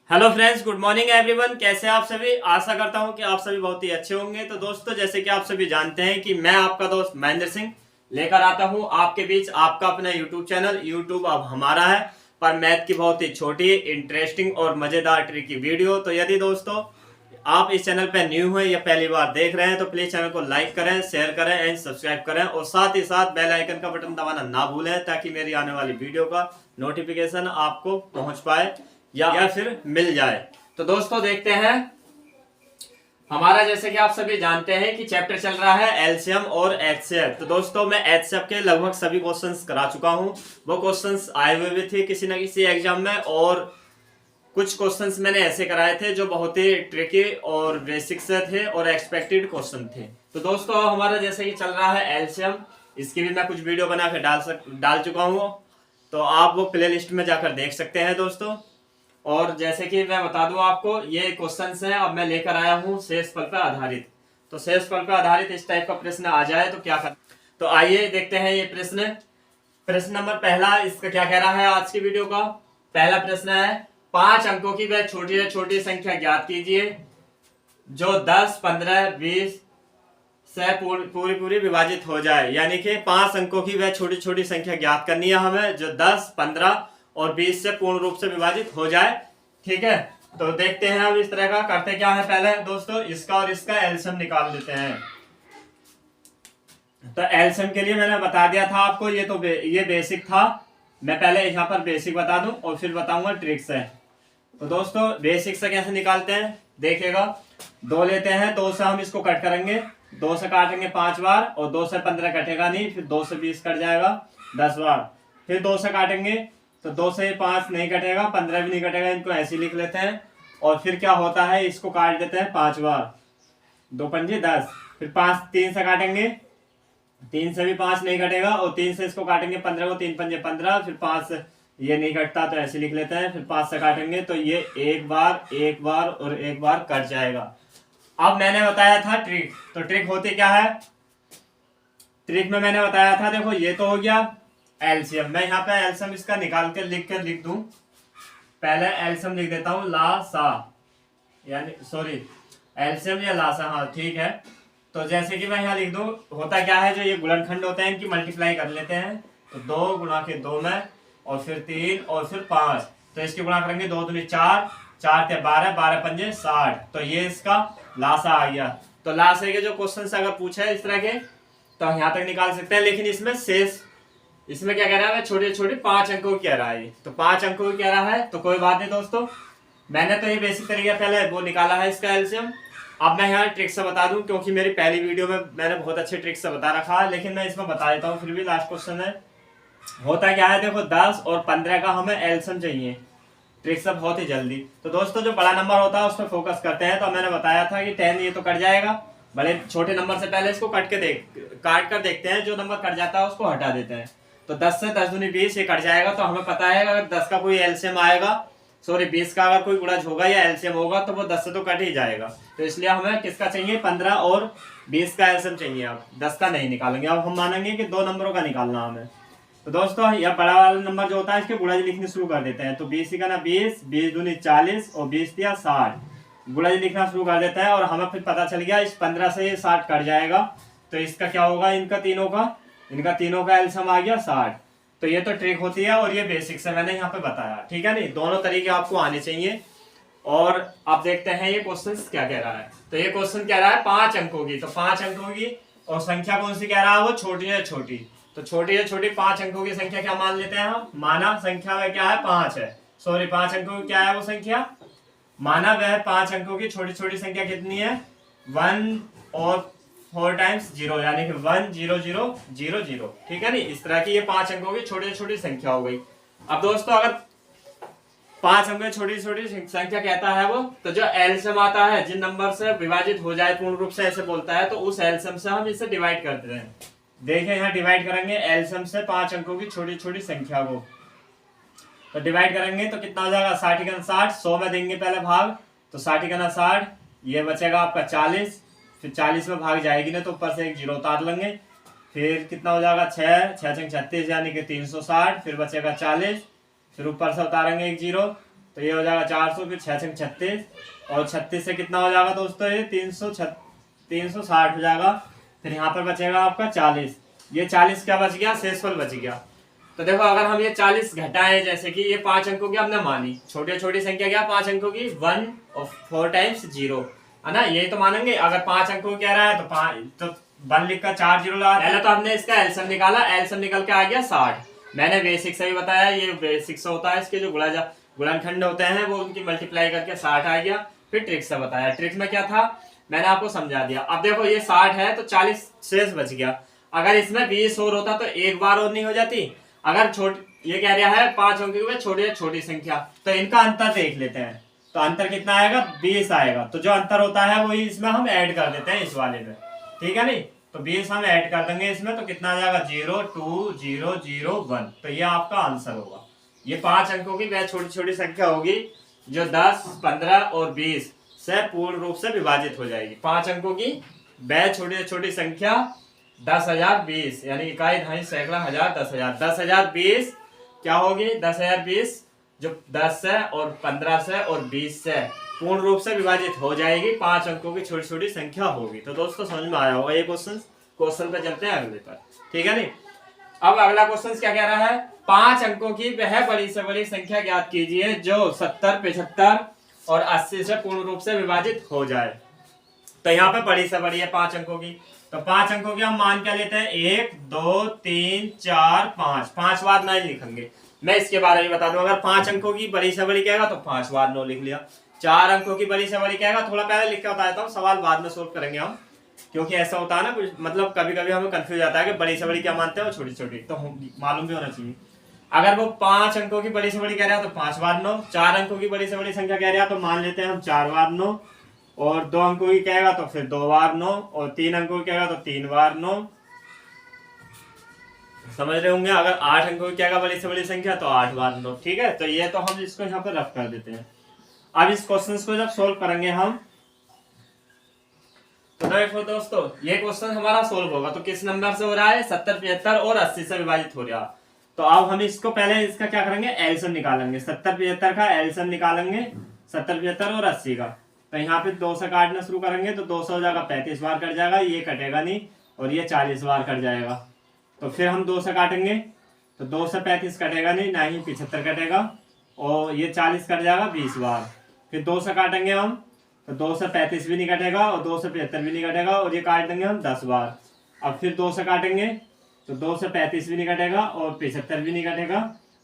Hello friends, good morning everyone. कैसे हैं आप सभी? आशा करता हूं कि आप सभी बहुत ही अच्छे होंगे। तो दोस्तों, जैसे कि आप सभी जानते हैं कि मैं आपका दोस्त महेंद्र सिंह लेकर आता हूं आपके बीच आपका अपना यूट्यूब चैनल। यूट्यूब अब हमारा है, पर मैथ की बहुत ही छोटी, इंटरेस्टिंग और मजेदार ट्रिक की वीडियो। तो यदि दोस्तों आप इस चैनल पर न्यू हैं या पहली बार देख रहे हैं तो प्लीज चैनल को लाइक करें, शेयर करें एंड सब्सक्राइब करें, और साथ ही साथ बेल आइकन का बटन दबाना ना भूलें ताकि मेरी आने वाली वीडियो का नोटिफिकेशन आपको पहुंच पाए या फिर मिल जाए। तो दोस्तों देखते हैं, हमारा जैसे कि आप सभी जानते हैं कि चैप्टर चल रहा है एलसीएम और एचसीएफ। तो दोस्तों मैं एचसीएफ के लगभग सभी क्वेश्चंस करा चुका हूं। वो क्वेश्चंस आए हुए भी थे किसी न किसी एग्जाम में, और कुछ क्वेश्चंस मैंने ऐसे कराए थे जो बहुत ही ट्रिकी और बेसिक से थे और एक्सपेक्टेड क्वेश्चन थे। तो दोस्तों हमारा जैसे कि चल रहा है एलसीएम, इसकी भी मैं कुछ वीडियो बना के डाल चुका हूँ, तो आप वो प्ले लिस्ट में जाकर देख सकते हैं दोस्तों। और जैसे कि मैं बता दूं आपको, ये क्वेश्चंस हैं अब मैं लेकर आया हूं शेषफल पर आधारित। तो शेषफल पर आधारित इस टाइप का प्रश्न आ जाए तो क्या कर। तो आइए देखते हैं ये प्रश्न। प्रश्न नंबर पहला, इसका क्या कह रहा है आज की वीडियो का पहला प्रश्न है, 5 अंकों की वह छोटी से छोटी संख्या ज्ञात कीजिए जो 10, 15, 20 से पूरी विभाजित हो जाए। यानी कि 5 अंकों की वह छोटी छोटी संख्या ज्ञात करनी है हमें जो 10, 15 और 20 से पूर्ण रूप से विभाजित हो जाए। ठीक है, तो देखते हैं अब इस तरह का करते क्या है। पहले दोस्तों इसका और इसका एलसीएम निकाल लेते हैं। तो एलसीएम के लिए मैंने बता दिया था आपको, ये बेसिक था। मैं पहले यहाँ पर बेसिक बता दूं और फिर बताऊंगा ट्रिक से। तो दोस्तों बेसिक से कैसे निकालते हैं देखिएगा। 2 लेते हैं, 2 से हम इसको कट करेंगे, 2 से काटेंगे 5 बार, और 2 से 15 कटेगा नहीं, फिर 2 से 20 कट जाएगा 10 बार। फिर 2 से काटेंगे तो 2 से 5 नहीं कटेगा, 15 भी नहीं कटेगा, इनको ऐसे लिख लेते हैं। और फिर क्या होता है, इसको काट देते हैं 5 बार, 2 पंजे 10। फिर 3 से काटेंगे, 3 से भी 5 नहीं कटेगा, और 3 से इसको काटेंगे 15 को, 3 पंजे 15। फिर 5 से ये नहीं कटता तो ऐसे लिख लेते हैं। फिर 5 से काटेंगे तो ये एक बार और एक बार कट जाएगा। अब मैंने बताया था ट्रिक, तो ट्रिक होती क्या है। ट्रिक में मैंने बताया था, देखो ये तो हो गया एलसीएम। मैं यहाँ पे एलसीएम इसका निकाल के लिख दूं। पहले एलसीएम लिख देता हूं, लासा, यानी सॉरी एलसीएम या लासा, हाँ ठीक है। तो जैसे कि मैं यहाँ लिख दूं, होता क्या है, जो ये गुणनखंड होते हैं इनकी मल्टीप्लाई कर लेते हैं। तो 2 गुणा के 2 में, और फिर 3 और फिर 5, तो इसकी गुणा करेंगे 2 दूनी 4, 4 ते 12, 12 पंजे 60। तो ये इसका लासा आ गया। तो लासे के जो क्वेश्चन अगर पूछे इस तरह के तो यहाँ तक निकाल सकते हैं। लेकिन इसमें शेष, इसमें क्या कह रहा है, छोटे छोटे 5 अंकों की कह रहा है। तो 5 अंकों की कह रहा है तो कोई बात नहीं दोस्तों, मैंने तो ये बेसिक तरीका पहले वो निकाला है इसका एलसीएम। अब मैं यहाँ ट्रिक से बता दूं, क्योंकि मेरी पहली वीडियो में मैंने बहुत अच्छे ट्रिक से बता रखा है, लेकिन मैं इसमें बता देता हूँ फिर भी। लास्ट क्वेश्चन है, होता क्या है, देखो 10 और 15 का हमें एलसीएम चाहिए। ट्रिक से बहुत ही जल्दी। तो दोस्तों जो बड़ा नंबर होता है उस पर फोकस करते हैं। तो मैंने बताया था कि 10 ये तो कट जाएगा, भले छोटे नंबर से पहले इसको काट कर देखते हैं। जो नंबर कट जाता है उसको हटा देते हैं। तो 10 से 10 दूनी 20 ये कट जाएगा। तो हमें पता है अगर 10 का कोई एलसीएम आएगा, सॉरी 20 का अगर कोई गुणज होगा या एलसीएम होगा तो वो 10 से तो कट ही जाएगा। तो इसलिए हमें किसका चाहिए, 15 और 20 का एलसीएम चाहिए। अब 10 का नहीं निकालेंगे, अब हम मानेंगे कि 2 नंबरों का निकालना हमें। तो दोस्तों यह बड़ा वाला नंबर जो होता है इसके गुणज लिखने शुरू कर देते हैं। तो 20 का ना 20, 20 दूनी 40 और 20 दिया 60, गुणज लिखना शुरू कर देते हैं। और हमें फिर पता चल गया इस 15 से ये 60 कट जाएगा। तो इसका क्या होगा, इनका तीनों का एलसीएम आ गया 60। तो ये तो ट्रिक होती है, और ये बेसिक से मैंने यहाँ पे बताया। ठीक है, नहीं दोनों तरीके आपको आने चाहिए। और आप देखते हैं ये क्वेश्चन क्या कह रहा है। तो ये क्वेश्चन कह रहा है 5 अंकों की, तो 5 अंकों की, और संख्या कौन सी कह रहा है, वो छोटी है छोटी। तो छोटी से छोटी 5 अंकों की संख्या क्या मान लेते हैं हम, माना संख्या में क्या है 5 है, सॉरी 5 अंकों की क्या है वो संख्या, माना वह 5 अंकों की छोटी छोटी संख्या कितनी है, 1 और 4 टाइम्स 0, यानी कि 1 0 0 0 0। ठीक है, नहीं इस तरह की ये 5 अंकों की छोटी छोटी संख्या हो गई। अब दोस्तों अगर 5 अंकों की छोटी छोटी संख्या कहता है वो, तो जो एलसीएम आता है जिन नंबर से विभाजित हो जाए पूर्ण रूप से ऐसे बोलता है, तो उस एलसीएम से हम इसे डिवाइड करते हैं। देखिए यहाँ डिवाइड करेंगे एलसीएम से 5 अंकों की छोटी छोटी संख्या को, तो डिवाइड करेंगे तो कितना हो जाएगा, 60 का 60, 100 में देंगे पहले भाग, तो 60 का 60, ये बचेगा आपका 40। फिर 40 में भाग जाएगी ना तो ऊपर से एक 0 उतार लेंगे। फिर कितना हो जाएगा, 6 6 36 यानी कि 360। फिर बचेगा 40, फिर ऊपर से उतारेंगे एक 0, तो ये हो जाएगा 400, फिर 6 छंग 36, और 36 से कितना हो जाएगा दोस्तों, ये 360 हो जाएगा। फिर यहाँ पर बचेगा आपका 40, ये 40 क्या बच गया, शेषफल बच गया। तो देखो अगर हम ये 40 घटाएं, जैसे कि ये 5 अंकों की हमने मानी, छोटी छोटी संख्या क्या 5 अंकों की, 1 और 4 टाइम्स 0 है ना, यही तो मानेंगे। अगर 5 अंकों की कह रहा है तो 1 लिखकर 4 0 लगा। पहले तो हमने इसका एलसीएम निकाला, एलसीएम निकल के आ गया 60। मैंने बेसिक से भी बताया, ये बेसिक से होता है, इसके जो गुणनखंड होते हैं वो उनकी मल्टीप्लाई करके 60 आ गया। फिर ट्रिक्स से बताया, ट्रिक्स में क्या था मैंने आपको समझा दिया। अब देखो ये 60 है तो 40 शेष बच गया। अगर इसमें 20 और होता तो एक बार और नहीं हो जाती। अगर ये कह रहा है 5 अंकों की छोटी छोटी संख्या, तो इनका अंतर देख लेते हैं। तो अंतर कितना आएगा, 20 आएगा। तो जो अंतर होता है वही इसमें हम ऐड कर देते हैं इस वाले में, ठीक है नहीं। तो 20 हम ऐड कर देंगे इसमें, तो कितना आ जाएगा 0 2 0 0 1। तो ये आपका आंसर होगा। ये 5 अंकों की वह छोटी छोटी संख्या होगी जो 10 15 और 20 से पूर्ण रूप से विभाजित हो जाएगी। 5 अंकों की वह छोटी छोटी संख्या 10,000 20, यानी इकाई दहाई सैकड़ा हजार 10,000। 10,000 20 क्या होगी, 10,000 20 जो 10 से और 15 से और 20 से पूर्ण रूप से विभाजित हो जाएगी, 5 अंकों की छोटी छोटी संख्या होगी। तो दोस्तों समझ में आया होगा ये क्वेश्चन पे चलते हैं अगले पर, ठीक है नहीं। अब अगला क्वेश्चन क्या कह रहा है, 5 अंकों की वह बड़ी से बड़ी संख्या ज्ञात कीजिए जो 70 75 और 80 से पूर्ण रूप से विभाजित हो जाए। तो यहाँ पे बड़ी से बड़ी है 5 अंकों की, तो 5 अंकों की हम मान क्या लेते हैं, 1 2 3 4 5। 5 बार नहीं लिखेंगे, मैं इसके बारे में बता दूं। अगर 5 अंकों की बड़ी से बड़ी कहेगा तो 5 बार 9 लिख लिया। 4 अंकों की बड़ी से बड़ी कहेगा, थोड़ा पहले लिख के बता देता हूँ, सवाल बाद में सोल्व करेंगे हम, क्योंकि ऐसा होता है ना कुछ, मतलब कभी कभी हमें कंफ्यूज आता है कि बड़ी से बड़ी क्या मानते हैं और छोटी छोटी, तो मालूम भी होना चाहिए। अगर वो 5 अंकों की बड़ी से बड़ी कह रहा है तो 5 बार 9। 4 अंकों की बड़ी से बड़ी संख्या कह रहा है तो मान लेते हैं हम 4 बार 9, और 2 अंकों की कहेगा तो फिर 2 बार 9, और 3 अंकों की कहेगा तो 3 बार 9। समझ रहे होंगे। अगर 8 अंकों की कहेगा बड़ी से बड़ी संख्या तो 8 बार 9, ठीक है। तो ये तो हम इसको यहाँ पर रफ कर देते हैं। अब इस क्वेश्चन को जब सोल्व करेंगे हम, तो देखो दोस्तों ये क्वेश्चन हमारा सोल्व होगा तो किस नंबर से हो रहा है, 70 75 और 80 से विभाजित हो रहा। तो अब हम इसको पहले इसका क्या करेंगे, एलसीएम निकालेंगे। 70 75 का एलसीएम निकालेंगे, 70 75 और 80 का। तो यहाँ पे 2 से काटना शुरू करेंगे तो 200 हो जाएगा, 35 बार कट जाएगा, ये कटेगा नहीं, और ये 40 बार कट जाएगा। तो फिर हम 2 से काटेंगे तो 2 से 35 कटेगा नहीं, ना ही 75 कटेगा, और ये 40 कट जाएगा 20 बार। फिर 2 से काटेंगे हम तो 2 से 35 भी नहीं कटेगा, और 2 से 75 भी नहीं कटेगा, और ये काट देंगे हम 10 बार। अब फिर 2 से काटेंगे तो 2 से 35 भी नहीं कटेगा, और 75 भी नहीं कटेगा,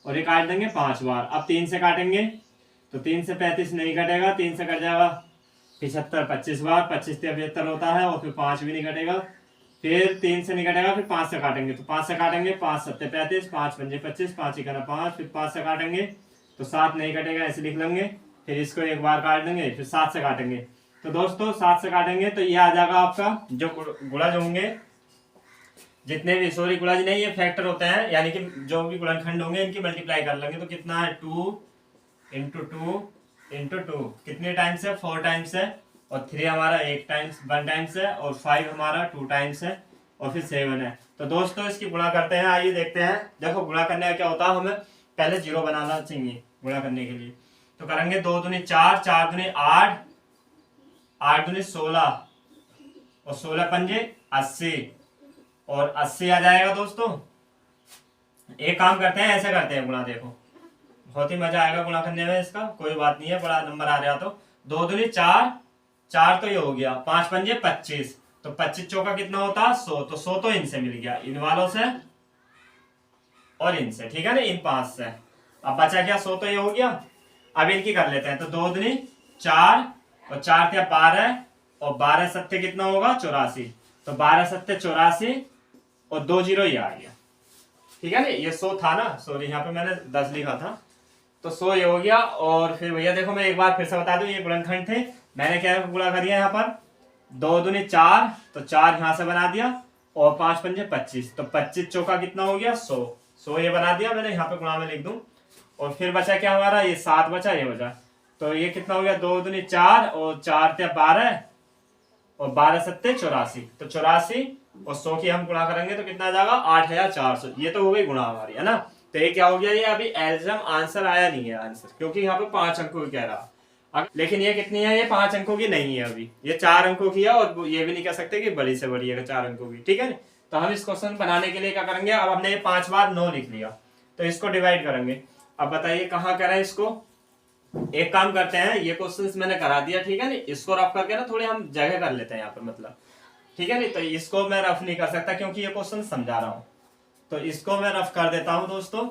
और ये काट देंगे 5 बार। अब 3 से काटेंगे तो 3 से 35 नहीं कटेगा, 3 से कट जाएगा 75 25 बार, 25 से 75 होता है, और फिर 5 भी नहीं कटेगा। फिर 3 से नहीं कटेगा, फिर 5 से काटेंगे तो 5 से काटेंगे, 5 7 35, 5 5 25, 5 1 5। फिर 5 से काटेंगे तो 7 नहीं कटेगा, ऐसे लिख लेंगे। फिर इसको एक बार काट देंगे, फिर 7 से काटेंगे। तो दोस्तों 7 से काटेंगे तो ये आ जाएगा आपका जो गुणज होंगे, जितने भी, सॉरी गुणज नहीं, ये फैक्टर होते हैं, यानी कि जो भी गुणनखंड होंगे इनकी मल्टीप्लाई कर लेंगे। तो कितना है, 2 × 2 × 2 कितने टाइम्स है, 4 टाइम्स है, और 3 हमारा 1 टाइम्स है, और 5 हमारा 2 टाइम्स है, और फिर 7 है। तो दोस्तों इसकी गुणा करते हैं, आइए देखते हैं। देखो गुणा करने का क्या होता है, हमें पहले 0 बनाना चाहिए गुणा करने के लिए। तो करेंगे 2 दूनी 4, 4 दूनी 8, 8 दूनी 16, और 16 पंजे 80, और 80 आ जाएगा। दोस्तों एक काम करते हैं, ऐसे करते हैं गुणा, देखो बहुत ही मजा आएगा गुणा करने में, इसका कोई बात नहीं है, बड़ा नंबर आ रहा। तो 2 दूनी 4, 4 तो ये हो गया, 5 पंजे 25, तो 25 चौका कितना होता है 100, तो 100 तो इनसे मिल गया, इन वालों से और इनसे, ठीक है ना, इन 5 से। अब बचा क्या, 100 तो ये हो गया। अब इनकी कर लेते हैं, तो 2 दूनी 4, और 4 थे 12, और 12 सत्ते कितना होगा 84, तो 12 सत्ते 84, और 2 0 ये आ गया, ठीक है ना। ये 100 था ना, सॉरी यहाँ पे मैंने 10 लिखा था, तो 100 ये हो गया। और फिर भैया देखो मैं एक बार फिर से बता दूं, ये गुणनखंड थे, मैंने क्या गुणा कर दिया यहाँ पर, 2 दूनी 4, तो 4 यहाँ से बना दिया, और 5 पंजे 25, तो 25 चौका कितना हो गया 100, 100 ये बना दिया मैंने, यहाँ पे गुणा में लिख दूं। और फिर बचा क्या हमारा, ये 7 बचा, ये बचा, तो ये कितना हो गया, 2 दूनी 4, और 4 थे 12, और 12 सत्ते 84, तो 84 और 100 की हम गुणा करेंगे तो कितना आ जाएगा 8400। ये तो हो गई गुणा हमारी, है ना। तो ये क्या हो गया, ये अभी एल्सियम आंसर आया नहीं है आंसर, क्योंकि यहाँ पे 5 अंकों की कह रहा। लेकिन ये कितनी है, ये 5 अंकों की नहीं है, अभी ये 4 अंकों की है, और ये भी नहीं कह सकते कि बड़ी से बड़ी है 4 अंकों की, ठीक है। तो हम इस क्वेश्चन बनाने के लिए क्या करेंगे, अब हमने ये 5 बार 9 लिख लिया, तो इसको डिवाइड करेंगे। अब बताइए कहाँ करें इसको। एक काम करते हैं, ये क्वेश्चन मैंने करा दिया, ठीक है नी, इसको रफ करके ना थोड़ी हम जगह कर लेते हैं यहाँ पर, मतलब ठीक है नी। तो इसको मैं रफ नहीं कर सकता क्योंकि ये क्वेश्चन समझा रहा हूँ, तो इसको मैं रफ कर देता हूँ दोस्तों।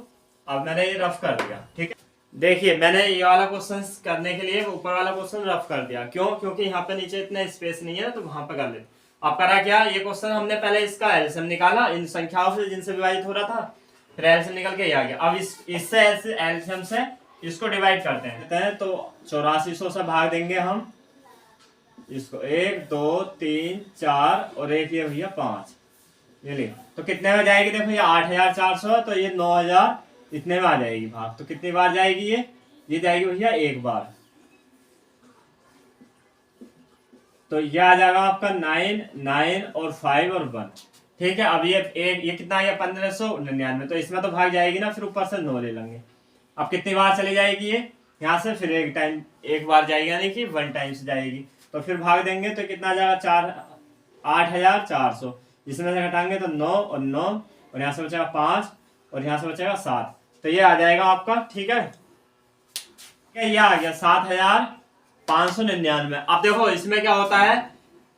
अब मैंने ये रफ कर दिया, ठीक है। देखिए मैंने ये वाला क्वेश्चन करने के लिए ऊपर वाला क्वेश्चन रफ कर दिया, क्यों, क्योंकि यहाँ पे नीचे इतना स्पेस नहीं है, तो वहां पे कर लेते। अब करा क्या, ये क्वेश्चन हमने पहले इसका एलसीएम निकाला इन संख्याओं से जिनसे विभाजित हो रहा था, फिर एलसीएम निकल के आ गया। अब इससे एलसीएम से इसको डिवाइड करते हैं, तो 8400 से भाग देंगे हम इसको, 1 2 3 4 और एक ये भैया 5, ये ले। तो कितने में जाएगी, देखो ये 8400, तो ये 9000 इतने में आ जाएगी भाग। तो कितनी बार जाएगी ये जाएगी भैया एक बार, तो ये आ जाएगा आपका 9 9 और 5 और 1, ठीक है। अब ये कितना है, 1599, तो इसमें तो भाग जाएगी ना, फिर ऊपर से 9 ले लेंगे। अब कितनी बार चली जाएगी ये यहाँ से, फिर एक बार जाएगी, यानी कि 1 टाइम से जाएगी, तो फिर भाग देंगे तो कितना आ जाएगा, 8400, इसमें से घटाएंगे तो 9 और 9, और यहाँ से बचेगा 5 और यहाँ से बचेगा 7, तो ये आ जाएगा आपका, ठीक है। ये आ गया 7599। अब देखो इसमें क्या होता है,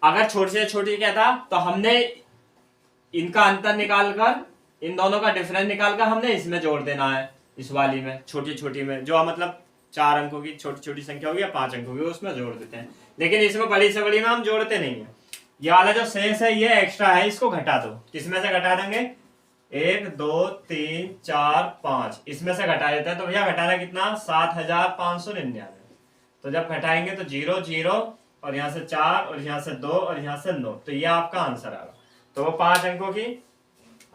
अगर छोटी से छोटी क्या था, तो हमने इनका अंतर निकालकर, इन दोनों का डिफरेंस निकालकर हमने इसमें जोड़ देना है, इस वाली में छोटी छोटी में, जो मतलब 4 अंकों की छोटी छोटी संख्या होगी या 5 अंकों की, उसमें जोड़ देते हैं। लेकिन इसमें बड़ी से बड़ी में हम जोड़ते नहीं है। ये वाला जो शेष है ये एक्स्ट्रा है, इसको घटा दो। किसमें से घटा देंगे, 1 2 3 4 5, इसमें से घटा देते हैं। तो भैया घटाना कितना, 7599। तो जब घटाएंगे तो 0 0 और यहाँ से 4 और यहाँ से 2 और यहाँ से 9, तो ये आपका आंसर आएगा। तो वो 5 अंकों की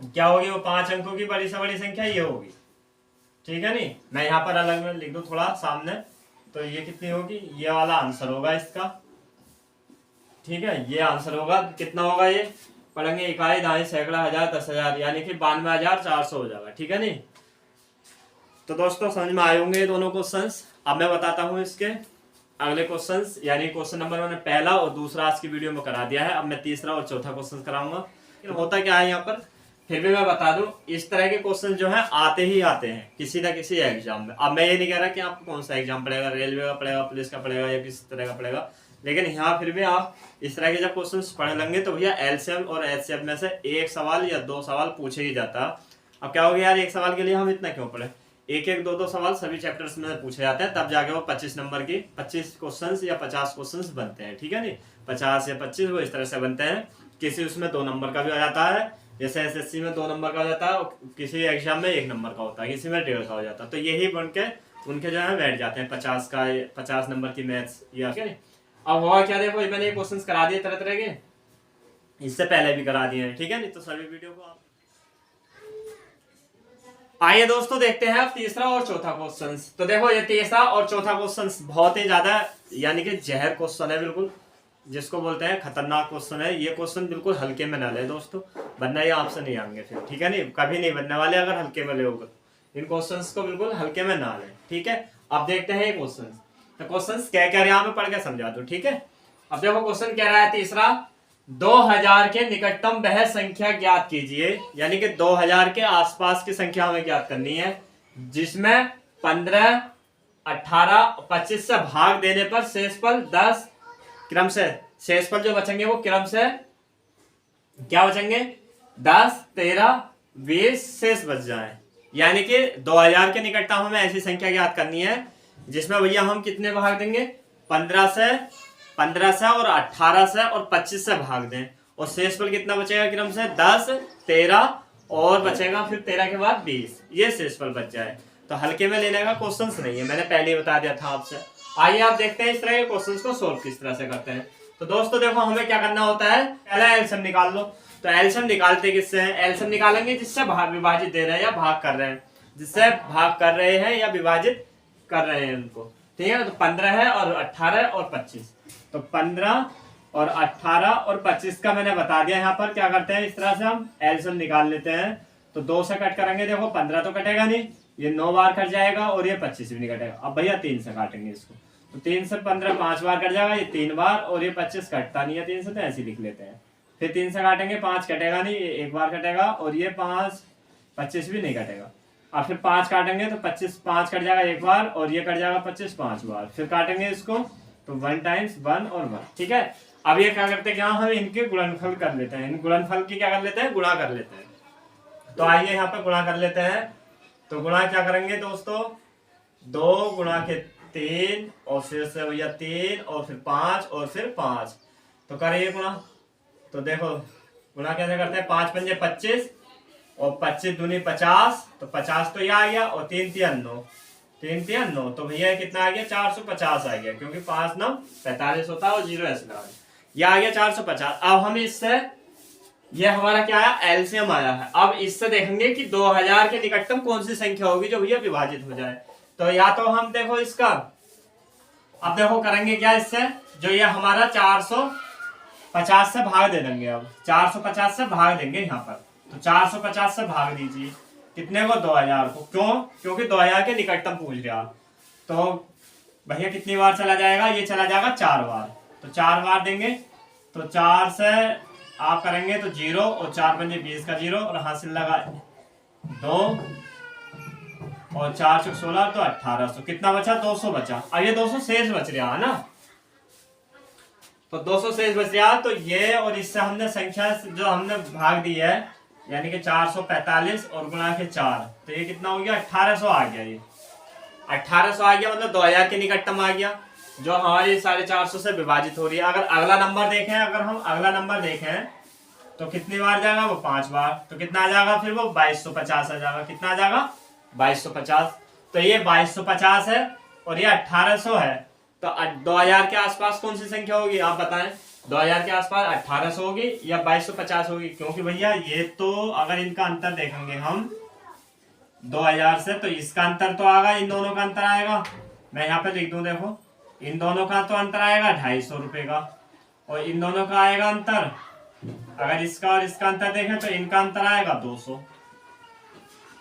क्या होगी, वो 5 अंकों की बड़ी से बड़ी संख्या ये होगी, ठीक है नी। मैं यहाँ पर अलग में लिख दूं थोड़ा सामने, तो ये कितनी होगी, ये वाला आंसर होगा इसका, ठीक है। ये आंसर होगा, कितना होगा ये पढ़ेंगे, इकाई दहाई सैकड़ा हजार 10,000, यानी कि 92,400 हो जाएगा, ठीक है नी। तो दोस्तों समझ में आए होंगे ये दोनों क्वेश्चंस। अब मैं बताता हूँ इसके अगले क्वेश्चंस, यानी क्वेश्चन नंबर मैंने पहला और दूसरा आज की वीडियो में करा दिया है, अब मैं तीसरा और चौथा क्वेश्चन कराऊंगा। होता क्या है यहाँ पर, फिर भी मैं बता दूं, इस तरह के क्वेश्चन जो है आते ही आते हैं किसी ना किसी एग्जाम में। अब मैं ये नहीं कह रहा कि आपको कौन सा एग्जाम पड़ेगा, रेलवे का पड़ेगा, पुलिस का पड़ेगा या किस तरह का पड़ेगा, लेकिन यहाँ फिर भी आप इस तरह के जब क्वेश्चन पढ़ लेंगे तो भैया एलसीएम और एचसीएफ में से एक सवाल या 2 सवाल पूछे ही जाता है। अब क्या हो गया यार, एक सवाल के लिए हम इतना क्यों पढ़े, एक 2 सवाल सभी चैप्टर्स में पूछे जाते हैं, तब जाके वो 25 नंबर की 25 क्वेश्चन या 50 क्वेश्चन बनते हैं, ठीक है नी। 50 या 25 वो इस तरह से बनते हैं। किसी उसमें 2 नंबर का भी आ जाता है, जैसे एसएससी में 2 नंबर का हो जाता है, किसी एग्जाम में 1 नंबर का होता है, किसी में 1.5 का हो जाता है। तो यही बन के उनके जो है बैठ जाते हैं 50 नंबर की मैथ्स या क्या। अब हुआ क्या, देखो मैंने ये क्वेश्चंस करा दिए तरह तरह के, इससे पहले भी करा दिए हैं, ठीक है नहीं। तो सभी वीडियो को आप आइए दोस्तों देखते हैं अब तीसरा और चौथा क्वेश्चन। तो देखो ये तीसरा और चौथा क्वेश्चन बहुत ही ज्यादा यानी कि जहर क्वेश्चन है, बिल्कुल जिसको बोलते हैं खतरनाक क्वेश्चन है। ये क्वेश्चन बिल्कुल हल्के में ना ले दोस्तों, वरना ये आपसे नहीं आएंगे फिर, ठीक है नहीं, कभी नहीं बनने वाले अगर हल्के में ले होगा। इन क्वेश्चंस को बिल्कुल हल्के में ना ले, ठीक है। अब देखते हैं ये क्वेश्चन, तो क्वेश्चन क्या कह रहे हैं मैं पढ़ के समझा दूं, ठीक है। अब देखो क्वेश्चन कह रहा है तीसरा, 2000 के निकटतम वह संख्या ज्ञात कीजिए, यानी कि 2000 के आसपास की संख्या हमें ज्ञात करनी है, जिसमें 15, 18, 25 से भाग देने पर शेषफल 10 क्रम से, शेषफल जो बचेंगे वो क्रम से क्या बचेंगे, 10, 13, 20 शेष बच जाए। यानी कि 2000 के निकटतम हमें ऐसी संख्या ज्ञात करनी है जिसमें भैया हम कितने भाग देंगे, 15 से और 18 से और 25 से भाग दें, और शेषफल कितना बचेगा क्रम से 10, 13 और बचेगा फिर 13 के बाद 20, ये शेषफल बच जाए। तो हल्के में लेने का क्वेश्चन नहीं है, मैंने पहले ही बता दिया था आपसे। आइए आप देखते हैं इस तरह के क्वेश्चन को सोल्व किस तरह से करते हैं। तो दोस्तों देखो हमें क्या करना होता है, पहला एलसीएम निकाल लो। तो एलसीएम निकालते किससे हैं, एलसीएम निकालेंगे जिससे भाग विभाजित दे रहे हैं या भाग कर रहे हैं, जिससे भाग कर रहे हैं या विभाजित कर रहे हैं उनको, ठीक है। तो 15 है और 18 और 25, तो 15 और 18 और 25 का मैंने बता दिया। यहाँ पर क्या करते हैं, इस तरह से हम एलसीएम निकाल लेते हैं। तो 2 से कट करेंगे, देखो 15 तो कटेगा नहीं, ये 9 बार कट जाएगा और ये 25 भी नहीं कटेगा। अब भैया 3 से काटेंगे इसको, तो 3 से 15 5 बार कट जाएगा, ये 3 बार, और ये 25 कटता नहीं है 3 से, तो ऐसे लिख लेते हैं। फिर 3 से काटेंगे, 5 कटेगा नहीं, ये 1 बार कटेगा, और ये 5 25 भी नहीं कटेगा। अब फिर 5 काटेंगे तो 25 5 कट जाएगा 1 बार, और ये कट जाएगा 25 5 बार। फिर काटेंगे इसको तो 1 टाइम्स 1 और 1, ठीक है। अब ये क्या करते हैं, क्या हम इनके गुणनफल कर लेते हैं, इन गुणनफल की क्या कर लेते हैं, गुणा कर लेते हैं। तो आइए यहाँ पे गुणा कर लेते हैं। तो गुणा क्या करेंगे दोस्तों, 2 गुणा के 3 और फिर से भैया 3 और फिर 5 और फिर 5, तो करिए गुणा। तो देखो गुणा कैसे करते हैं, 5 पंजे 25 और 25 दूनी 50, तो 50 तो ये आ गया, और 3 3 9, 3 3 9, तो भैया कितना आ गया, 450 आ गया, क्योंकि 5 9 45 होता है और 0 ऐसे लगा, ये आ गया 450। अब हम इससे, ये हमारा क्या आया, एलसीएम आया है। अब इससे देखेंगे कि 2000 के निकटतम कौन सी संख्या होगी जो भैया विभाजित हो जाए। तो या तो हम देखो इसका, अब देखो करेंगे क्या इससे, जो ये हमारा 450 से भाग दे देंगे। अब 450 से भाग देंगे यहाँ पर, तो 450 से भाग दीजिए कितने को, 2000 को। क्यों, क्योंकि 2000 के निकटतम पूछ रहा। तो भैया कितनी बार चला जाएगा, ये चला जाएगा 4 बार, तो 4 बार देंगे। तो 4 से आप करेंगे तो 0, और 4 पंजे 20 का 0, और हासिल लगा 2, और 4 चौक 16, तो 1800। कितना बचा, 200 बचा। अब ये 200 शेष बच रहा है ना, तो 200 शेष बच रहा। तो ये, और इससे हमने संख्या जो हमने भाग दी है, यानी कि 445 और गुणा के 4, तो ये कितना हो गया, 1800 आ गया। ये 1800 आ गया, मतलब 2000 के निकटतम आ गया, जो हमारी 450 से विभाजित हो रही है। अगर अगला नंबर देखें, अगर हम अगला नंबर देखें तो कितनी बार जाएगा, वो 5 बार, तो कितना आ जाएगा, फिर वो 2250 आ जाएगा। कितना आ जाएगा, 2250। तो ये 2250 है और ये 1800 है, तो 2000 के आसपास कौन सी संख्या होगी, आप बताएं। 2000 के आसपास 1800 होगी या 2250 होगी, क्योंकि भैया ये तो अगर इनका अंतर देखेंगे हम 2000 से, तो इसका अंतर तो आएगा, इन दोनों का अंतर आएगा। मैं यहाँ पे लिख दूं, देखो इन दोनों का तो अंतर आएगा 250 रुपए का, और इन दोनों का आएगा अंतर, अगर इसका और इसका अंतर देखें तो इनका अंतर आएगा 200।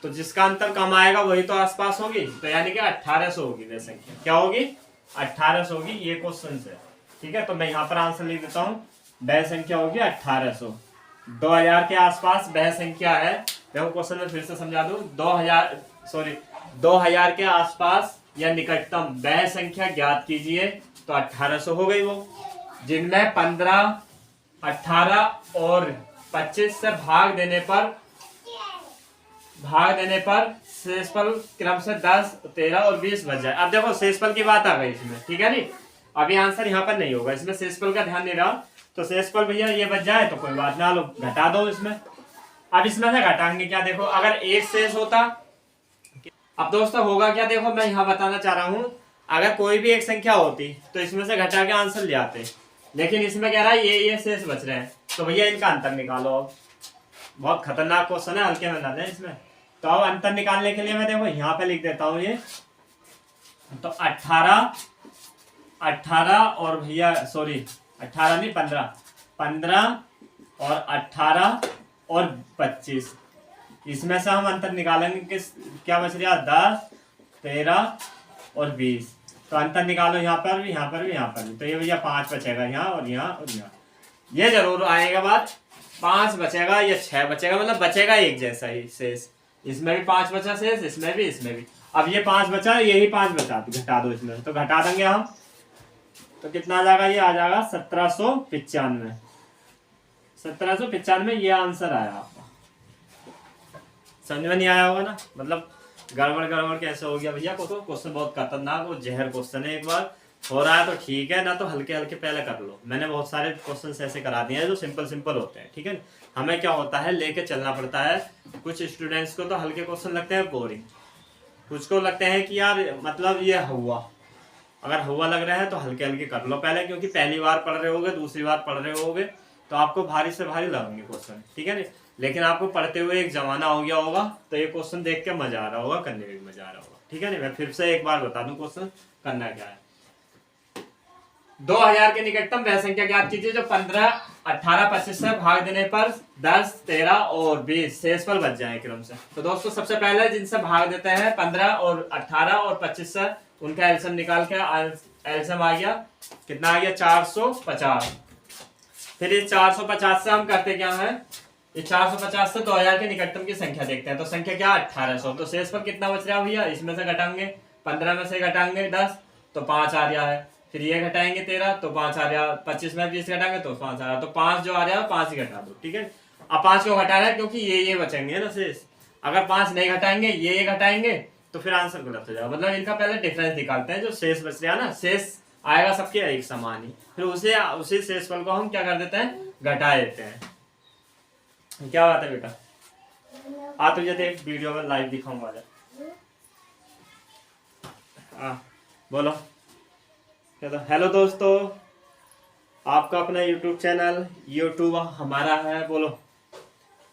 तो जिसका अंतर कम आएगा वही तो आसपास होगी, तो यानी कि 1800 होगी वह संख्या। क्या होगी, 1800 होगी, ये क्वेश्चन से, ठीक है। तो मैं यहाँ पर आंसर लिख देता हूँ, वह संख्या होगी 1800। 2000 के आसपास वह संख्या है, देखो क्वेश्चन में फिर से समझा दूं, 2000 के आसपास या निकटतम वह संख्या ज्ञात कीजिए, तो 1800 हो गई वो, जिनमें 15 18 और 25 से भाग देने पर शेषफल क्रम से 10 13 और 20 बच जाए। अब देखो शेषफल की बात आ गई इसमें, ठीक है नी। अभी आंसर यहाँ पर नहीं होगा, इसमें शेषफल का ध्यान नहीं रहा, तो शेषफल भैया ये बच जाए तो कोई बात ना, लो घटा दो इसमें। अब इसमें से घटाएंगे क्या, देखो अगर एक शेष होता, अब दोस्तों होगा क्या, देखो मैं यहाँ बताना चाह रहा हूँ, अगर कोई भी एक संख्या होती तो इसमें से घटा के आंसर ले आते, लेकिन इसमें कह रहा है ये शेष बच रहे हैं, तो भैया इनका अंतर निकालो। अब बहुत खतरनाक क्वेश्चन है, हल्के में ना लें इसमें। तो अब अंतर निकालने के लिए मैं देखो यहाँ पे लिख देता हूँ ये, तो 18 और भैया 18 नहीं 15 और 18 और 25, इसमें से हम अंतर निकालेंगे किस, क्या बच रहा है, 10 13 और 20। तो अंतर निकालो यहाँ पर भी, यहाँ पर भी, यहाँ पर भी, तो ये भैया 5 बचेगा यहाँ और यहाँ और यहाँ। ये जरूर आएगा बात, 5 बचेगा या 6 बचेगा, मतलब बचेगा एक जैसा ही शेष, इसमें भी 5 बचा शेष, इसमें भी। अब ये 5 बचा, यही 5 बचा, तो घटा दो इसमें, तो घटा देंगे हम, तो कितना आ जाएगा, ये आ जाएगा 1795। 1795 ये आंसर आया आपका। समझ में नहीं आया होगा ना, मतलब गड़बड़ कैसे हो गया भैया, तो क्वेश्चन बहुत खतरनाक, वो जहर क्वेश्चन है। एक बार हो रहा है तो ठीक है ना, तो हल्के हल्के पहले कर लो। मैंने बहुत सारे क्वेश्चन ऐसे करा दिए हैं जो सिंपल होते हैं, ठीक है। हमें क्या होता है, लेके चलना पड़ता है। कुछ स्टूडेंट्स को तो हल्के क्वेश्चन लगते हैं बोरिंग, कुछ को लगते हैं कि यार मतलब ये हुआ, अगर हुआ लग रहा है तो हल्के हल्के कर लो पहले, क्योंकि पहली बार पढ़ रहे होगे, दूसरी बार पढ़ रहे होगे, तो आपको भारी से भारी लगेंगे क्वेश्चन, ठीक है। लेकिन आपको पढ़ते हुए एक जमाना हो गया होगा, तो ये क्वेश्चन देख के मजा आ रहा होगा, करने में भी मजा आ रहा होगा, ठीक है। मैं फिर से एक बार बता दूं क्वेश्चन करना क्या है। 2000 के निकटतम वह संख्या ज्ञात कीजिए जो 15, 18, 25 से भाग देने पर 10, 13 और 20 शेषफल बच जाए क्रम से। तो दोस्तों सबसे पहले जिनसे भाग देते हैं 15 और 18 और 25 से, उनका एलसीएम निकाल के एलसीएम आ गया कितना आ गया 450। फिर इस 450 से हम करते क्या है, ये 450 से 2000 के निकटतम की संख्या देखते हैं। तो संख्या क्या 1800। तो शेषफल कितना बच रहा है भैया, इसमें से घटाएंगे 15 में से घटाएंगे 10 तो 5 आ रहा है, फिर ये घटाएंगे 13 तो 5 आ रहा है, 25 में 20 घटाएंगे तो 5 आ रहा है, तो 5 जो आ रहा है 5 ही घटा दो। ठीक है, अब 5 को घटा रहा है क्योंकि ये बचेंगे ना शेष। अगर 5 नहीं घटाएंगे ये घटाएंगे तो फिर आंसर गलत हो जाएगा। मतलब इनका पहले डिफरेंस निकालते हैं, जो शेष बच रहा है ना, शेष आएगा सबके एक समान ही, फिर उसी शेषफल को हम क्या कर देते हैं, घटा देते हैं। क्या बात है बेटा, आ तुझे देख वीडियो में लाइव दिखाऊंगा। बोलो क्या तो। हेलो दोस्तों, आपका अपना यूट्यूब चैनल, यूट्यूब हमारा है, बोलो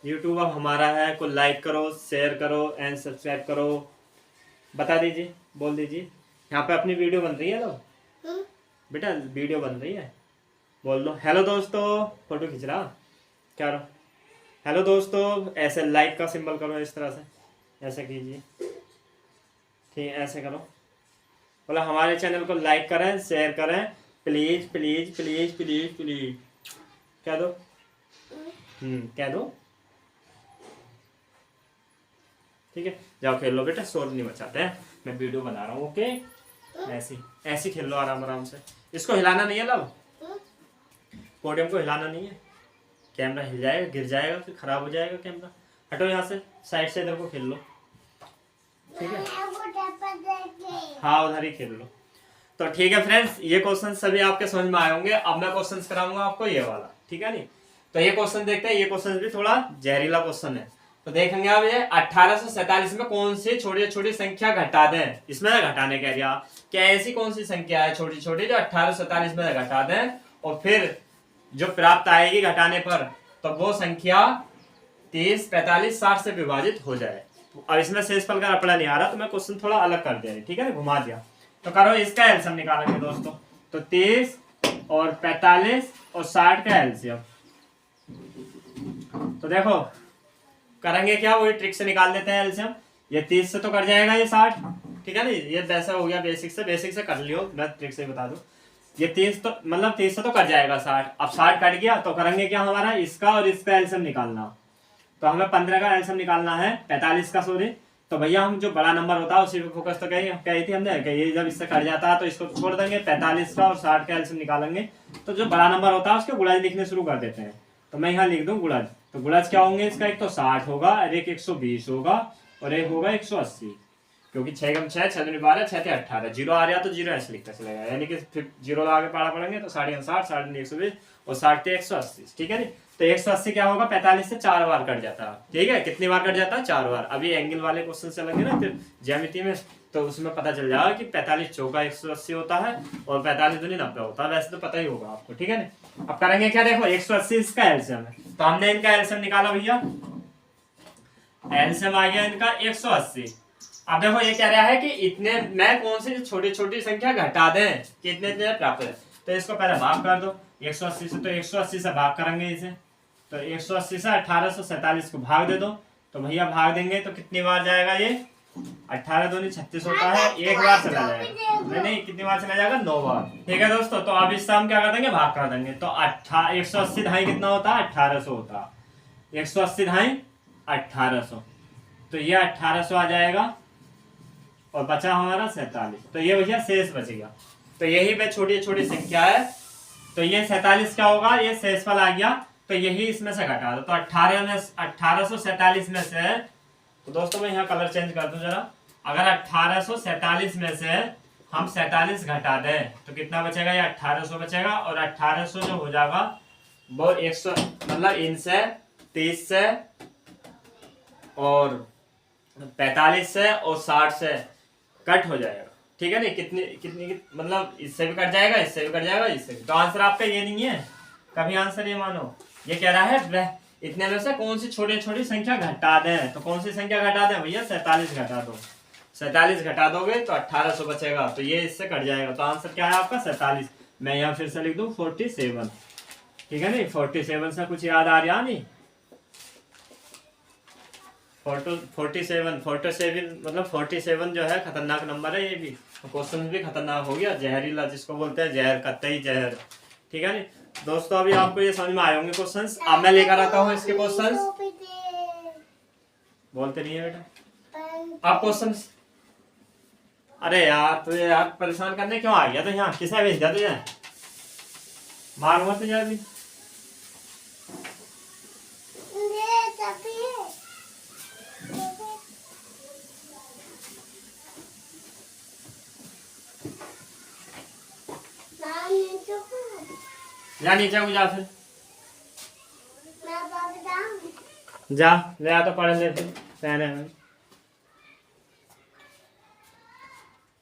यूट्यूब हमारा है को लाइक करो, शेयर करो एंड सब्सक्राइब करो। बता दीजिए, बोल दीजिए। यहाँ पे अपनी वीडियो बन रही है तो बेटा, वीडियो बन रही है, बोल दो हेलो दोस्तों। फोटो खींच रहा क्या रहा, हेलो दोस्तों ऐसे लाइक का सिंबल करो, इस तरह से ऐसे कीजिए, ठीक है ऐसे करो। बोला हमारे चैनल को लाइक करें, शेयर करें, please please please please please. क्या दो, क्या दो, ठीक है जाओ खेल लो बेटा, शोर नहीं मचाते हैं, मैं वीडियो बना रहा हूँ। ओके ऐसे खेल लो आराम आराम से। इसको हिलाना नहीं है, लब पोडियम को हिलाना नहीं है, कैमरा हिल जाएगा, गिर जाएगा, फिर खराब हो जाएगा कैमरा। हटो यहाँ से, साइड से इधर को खेल लो, ठीक है हाँ उधर ही खेल लो। तो ठीक है फ्रेंड्स, ये क्वेश्चन सभी आपके समझ में आए होंगे। अब मैं क्वेश्चन कराऊंगा आपको ये वाला, ठीक है नहीं। तो ये क्वेश्चन देखते हैं, ये क्वेश्चन भी थोड़ा जहरीला क्वेश्चन है। तो देखेंगे अब ये 1847 में कौन सी छोटी छोटी संख्या घटा दें, इसमें घटाने का एरिया क्या, ऐसी कौन सी संख्या है छोटी छोटी जो 1847 में घटा दें और फिर जो प्राप्त आएगी घटाने पर तो वो संख्या 30, 45, 60 से विभाजित हो जाए। अब इसमें शेषफल का रपड़ा नहीं आ रहा तो मैं क्वेश्चन थोड़ा अलग कर दिया, ठीक है ना, घुमा दिया। तो करो इसका एलसीएम निकालेंगे दोस्तों। तो 30 और 45 और 60 का एलसीएम। तो देखो करेंगे क्या, वही ट्रिक से निकाल देते हैं एलसीएम। ये 30 से तो कट जाएगा ये 60, ठीक है ना, ये वैसा हो गया बेसिक से कर लियो, मैं ट्रिक से बता दूं। ये 30 तो मतलब 30 से तो कट जाएगा 60, अब 60 कट गया तो करेंगे क्या, हमारा इसका और इसका एलसीएम निकालना। तो हमें 15 का एलसीएम निकालना है, 45 का सॉरी। तो भैया हम जो बड़ा नंबर होता है उसी पे फोकस तो कही थी हमने कि ये जब इससे कट जाता है तो इसको छोड़ देंगे, 45 का और 60 का एलसीएम निकालेंगे। तो जो बड़ा नंबर होता है उसके गुणाज लिखने शुरू कर देते हैं। तो मैं यहाँ लिख दूं गुणाज। तो गुणाज क्या होंगे इसका, एक तो 60 होगा और एक 120 होगा और एक होगा 180, क्योंकि 6 कम 6, 6 दूनी 12, 6 18, जीरो आ रहा तो जीरो ऐसे लिखता चलेगा, यानी कि फिर जीरो आगे पढ़ा पड़ेंगे तो 60 60, 60 120 और 60 180, ठीक है नी। तो 180 क्या होगा, 45 से 4 बार कट जाता है, ठीक है। कितनी बार कट जाता है, 4 बार। अभी एंगल वाले क्वेश्चन चलेंगे ना फिर ज्यामिति में, तो उसमें पता चल जाएगा कि 45 चौका 180 होता है और 45 दूनी 90 होता है, वैसे तो पता ही होगा आपको, ठीक है ना। अब करेंगे क्या, देखो 180 इसका एलसीएम है, तो हमने इनका एलसीएम निकाला भैया, एलसीएम आ गया इनका 180। अब देखो ये कह रहा है कि इतने में कौन सी छोटी छोटी संख्या घटा दें कि इतने इतने प्राप्त है। तो इसको पहले भाग कर दो 180 से, तो 180 से भाग करेंगे इसे, तो 180 से 1847 को भाग दे दो। तो भैया भाग देंगे तो कितनी बार जाएगा ये, 18 दूनी 36 होता है, एक बार चला जाएगा, नहीं कितनी बार चला जाएगा, 9 बार, ठीक है दोस्तों। तो अब इससे हम क्या कर देंगे, भाग कर देंगे। तो 180 ढाई कितना होता है, 1800 होता है, 180 ढाई 1800, तो ये 1800 आ जाएगा और बचा हमारा 47। तो ये भैया शेष बचेगा। तो यही पे छोटी छोटी संख्या है, तो ये 47 क्या होगा, ये शेषफल आ गया, तो यही इसमें से घटा दो। तो 1847 में से, तो दोस्तों मैं यहाँ कलर चेंज कर दूं जरा, अगर 1847 में से हम 47 घटा दें तो कितना बचेगा, ये 1800 बचेगा। और 1800 जो हो जाएगा वो 100 मतलब इनसे 30 से और 45 से और 60 से कट हो जाएगा, ठीक है नहीं, कितनी कितनी मतलब इससे भी कट जाएगा, इससे भी कट जाएगा, इससे भी। तो आंसर आपका ये नहीं है, कभी आंसर ये मानो, ये कह रहा है इतने में से कौन सी छोटी छोटी संख्या घटा दें। तो कौन सी संख्या घटा दें भैया, 47 घटा दो, 47 घटा दोगे तो 1800 बचेगा, तो ये इससे कट जाएगा। तो आंसर क्या है आपका 47। मैं यहाँ फिर से लिख दूं 47, ठीक है नहीं। 47 से कुछ याद आ रहा नहीं? 47 मतलब 47 जो है खतरनाक नंबर है, ये भी क्वेश्चन भी खतरनाक हो गया, जहरीला जिसको बोलते हैं, जहर, कतई जहर, ठीक है नहीं दोस्तों। अभी आपको ये समझ में आए होंगे क्वेश्चंस। अब मैं लेकर आता हूँ इसके क्वेश्चंस। बोलते नहीं है बेटा आप क्वेश्चंस। अरे यार तुझे यार परेशान करने क्यों आ गया? तो यहाँ किसने भेज दिया तुझे? मारूंगा तुझे अभी। जा नीचे को जा, फिर जा ले आ तो पढ़ ले फिर पहने में।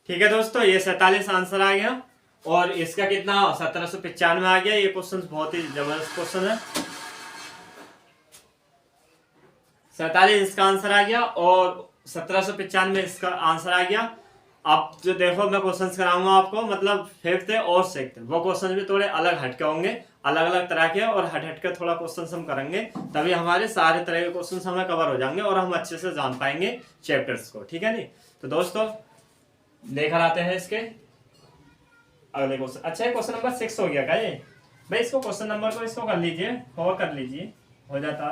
ठीक है दोस्तों, ये 47 आंसर आ गया और इसका कितना 1795 आ गया। ये क्वेश्चन बहुत ही जबरदस्त क्वेश्चन है। 47 इसका आंसर आ गया और 1795 इसका आंसर आ गया। अब जो देखो मैं क्वेश्चंस कराऊंगा आपको, मतलब फिफ्थ और सिक्स्थ, वो क्वेश्चन भी थोड़े अलग हटके होंगे, अलग अलग तरह के, और हट हट के थोड़ा क्वेश्चंस हम करेंगे, तभी हमारे सारे तरह के क्वेश्चंस हमें कवर हो जाएंगे और हम अच्छे से जान पाएंगे चैप्टर्स को, ठीक है नहीं। तो दोस्तों लेकर आते हैं इसके अगले क्वेश्चन। अच्छा क्वेश्चन नंबर 6 हो गया क्या ये भाई? इसको क्वेश्चन नंबर को इसको कर लीजिए, और कर लीजिए, हो जाता,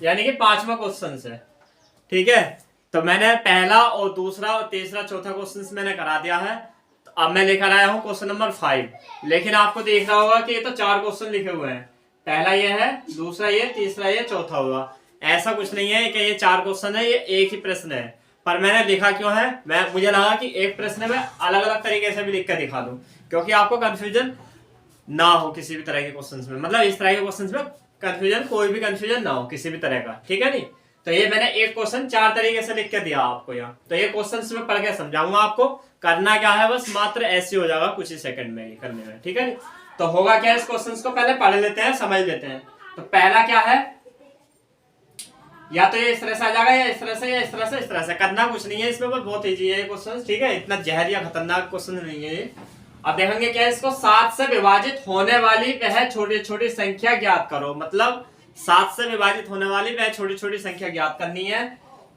यानी कि 5वां क्वेश्चन है, ठीक है। तो मैंने पहला और दूसरा और तीसरा चौथा क्वेश्चन मैंने करा दिया है। तो अब मैं लेकर आया हूं क्वेश्चन नंबर 5। लेकिन आपको देख रहा होगा कि ये तो 4 क्वेश्चन लिखे हुए हैं, पहला ये है, दूसरा ये, तीसरा ये, चौथा हुआ। ऐसा कुछ नहीं है कि ये 4 क्वेश्चन है, ये एक ही प्रश्न है। पर मैंने लिखा क्यों है, मुझे लगा कि एक प्रश्न में अलग अलग तरीके से भी लिख कर दिखा दूं, क्योंकि आपको कंफ्यूजन ना हो किसी भी तरह के क्वेश्चन में, मतलब इस तरह के क्वेश्चन में कंफ्यूजन, कोई भी कंफ्यूजन ना हो किसी भी तरह का, ठीक है नहीं। तो ये मैंने एक क्वेश्चन 4 तरीके से लिख के दिया आपको यहाँ। तो ये क्वेश्चन मैं पढ़ के समझाऊंगा आपको, करना क्या है बस मात्र ऐसे हो जाएगा कुछ ही सेकंड में करने में, ठीक है नहीं। तो होगा क्या, इस क्वेश्चन को पहले पढ़ लेते हैं, समझ लेते हैं। तो पहला क्या है, या तो ये इस तरह से आ जाएगा, या इस तरह से, या इस तरह से, इस तरह से। करना कुछ नहीं है इसमें, बहुत ईजी है ये क्वेश्चन, ठीक है, इतना जहर या खतरनाक क्वेश्चन नहीं है ये। अब देखेंगे क्या है, इसको 7 से विभाजित होने वाली वह छोटी छोटी संख्या ज्ञात करो। मतलब 7 से विभाजित होने वाली वह छोटी छोटी संख्या ज्ञात करनी है,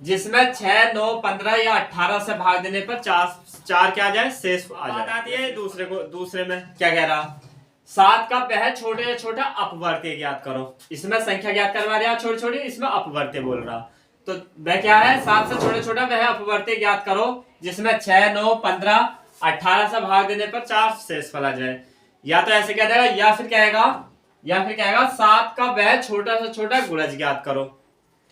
जिसमें 6, 9, 15 या 18 से भाग देने पर 4 क्या आ जाए, शेष आ जाए। आती है दूसरे में क्या कह रहा, 7 का वह छोटे या छोटा अपवर्त्य ज्ञात करो। इसमें संख्या ज्ञात करवा रहा छोटी छोटी, इसमें अपवर्त्य बोल रहा। तो वह क्या है, 7 से छोटे छोटा वह अपवर्त्य ज्ञात करो, जिसमें 6, 9, 15, 18 से भाग देने पर 4 शेषफल आ जाए। या तो ऐसे कह देगा, या फिर कहेगा 7 का वह छोटा से छोटा गुणज ज्ञात करो,